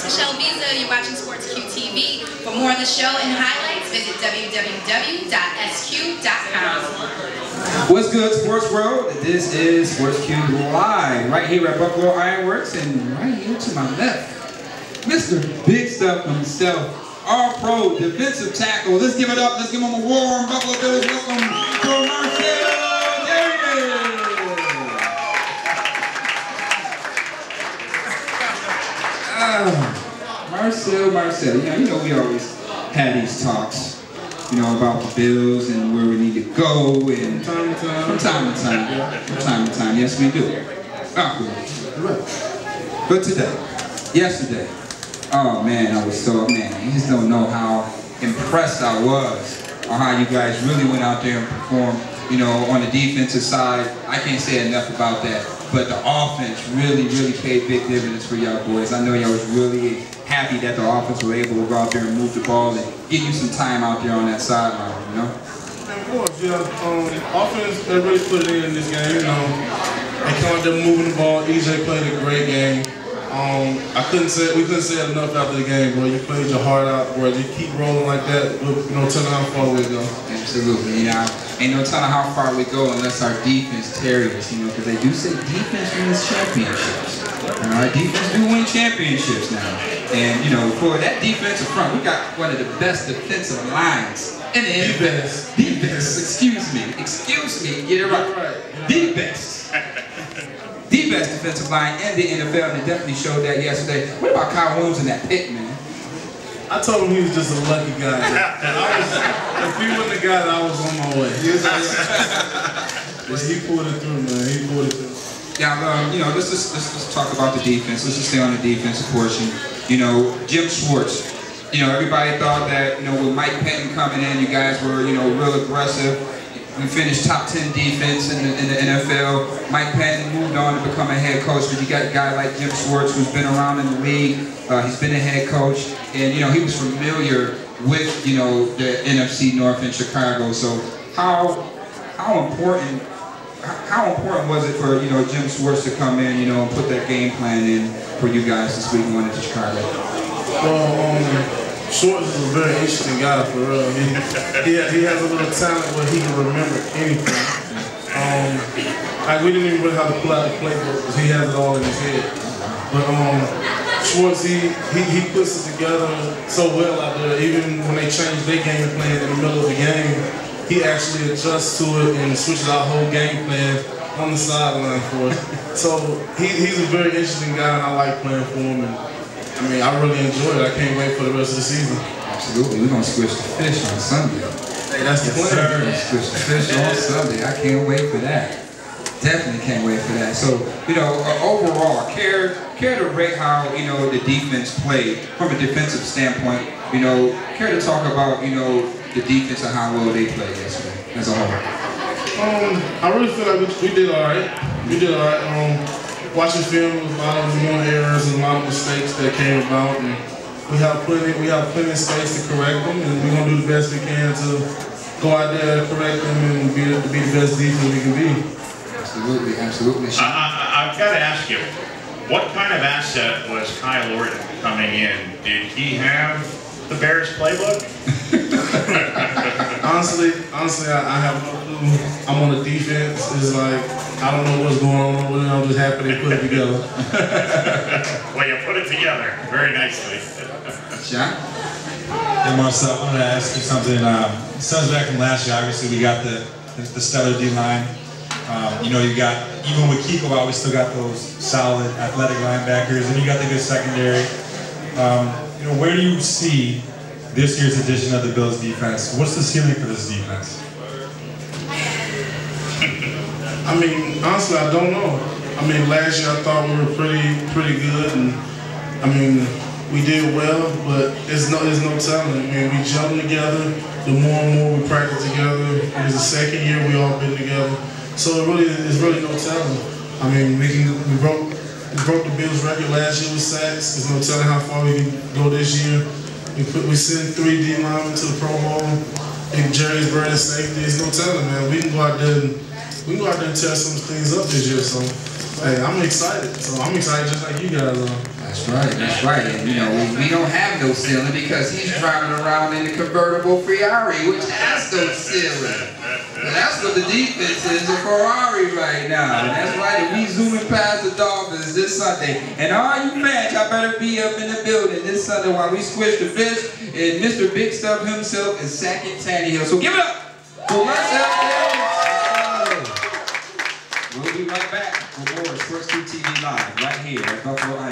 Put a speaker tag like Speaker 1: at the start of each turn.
Speaker 1: You're watching Sportsqube TV. For more on the show and highlights, visit www.sq.com.
Speaker 2: What's good, Sports World? This is Sportsqube Live, right here at Buffalo Ironworks, and right here to my left, Mr. Big Stuff himself, All-Pro defensive tackle. Let's give it up. Let's give him a warm Buffalo Bills welcome to Marcell Dareus. Marcell, you know we always had these talks, about the Bills and where we need to go, and from time to time, yes we do. But yesterday, oh man, you just don't know how impressed I was on how you guys really went out there and performed, on the defensive side. I can't say enough about that. But the offense really paid big dividends for y'all boys. I know y'all was really happy that the offense were able to go out there and move the ball and give you some time out there on that sideline,
Speaker 3: Of course, yeah. Offense, they really put it in this game, They come out there moving the ball. EJ played a great game. We couldn't say it enough after the game, bro. You played your heart out, bro. You keep rolling like that, no telling how far we go.
Speaker 2: Absolutely, ain't no telling how far we go unless our defense carries us, because they do say defense wins championships. Our defense do win championships now. And, for that defensive front, we got one of the best defensive lines in the NFL. The best, excuse me, get it right. The best. The best defensive line in the NFL, and it definitely showed that yesterday. What about Kyle Williams in that pit, man?
Speaker 3: I told him he was just a lucky guy. If he wouldn't have got it, I was on my way. He pulled it through, man. He pulled it through.
Speaker 2: Now, let's just talk about the defense. Let's just stay on the defensive portion. Jim Schwartz. Everybody thought that, with Mike Pettin coming in, you guys were, real aggressive. We finished top 10 defense in the NFL. Mike Pettin moved on to become a head coach, but you got a guy like Jim Schwartz who's been around in the league. He's been a head coach, and he was familiar with the NFC North in Chicago. So how important was it for Jim Schwartz to come in and put that game plan in for you guys this week going into Chicago?
Speaker 3: Schwartz is a very interesting guy, for real. He has a little talent where he can remember anything. We didn't even really have to pull out the playbook because he has it all in his head. But Schwartz, he puts it together so well out there. Even when they change their game plan in the middle of the game, he actually adjusts to it and switches our whole game plan on the sideline for us. So he's a very interesting guy, and I like playing for him. And I really enjoy it. I can't wait for the rest of the season.
Speaker 2: Absolutely. We're going to switch the fish on Sunday.
Speaker 3: Hey, that's the plan.
Speaker 2: We're going to switch the fish on Sunday. I can't wait for that. Definitely can't wait for that. So, overall, care to rate how, the defense played from a defensive standpoint, care to talk about, the defense and how well they played yesterday as a whole?
Speaker 3: I really feel like we did all right. Watching film, was a lot of errors and a lot of mistakes that came about, and we have plenty of space to correct them, and we're gonna do the best we can to go out there, correct them, and be the best defense we can be.
Speaker 2: Absolutely.
Speaker 4: I've got to ask you, what kind of asset was Kyle Orton coming in? Did he have the Bears playbook?
Speaker 3: Honestly, I have no clue. I'm on the defense. It's like, I don't know what's going on over there. I'm just happy they put it together.
Speaker 4: Well, you put it together very nicely.
Speaker 2: John?
Speaker 5: Hey, Marcell, I wanted to ask you something. Since back from last year, obviously we got the stellar D-line. You got, even with Kiko out, we still got those solid athletic linebackers, and you got the good secondary. Where do you see this year's edition of the Bills defense? What's the ceiling for this defense?
Speaker 3: Honestly, I don't know. Last year I thought we were pretty good, and we did well, but there's no telling. We gelled together. The more and more we practice together, it was the second year we all been together. So it's really no telling. We broke the Bills record last year with sacks. There's no telling how far we can go this year. We sent 3 D linemen to the Pro Bowl. And Jerry's burning safety. There's no telling, man. We can go out there and tear some things up this year. So Hey, I'm excited. So I'm excited just like you guys are.
Speaker 2: That's right, that's right. And you know, we don't have no ceiling because he's driving around in a convertible Ferrari, which has no ceiling. And that's what the defense is, a Ferrari right now. And that's right, and we zooming past the Dolphins this Sunday. And all you fans, y'all better be up in the building this Sunday while we squish the fish and Mr. Big Stuff himself is sacking Tannehill. So give it up for Marcell Dareus. We'll be right back for more Sportsqube TV Live right here at Buffalo.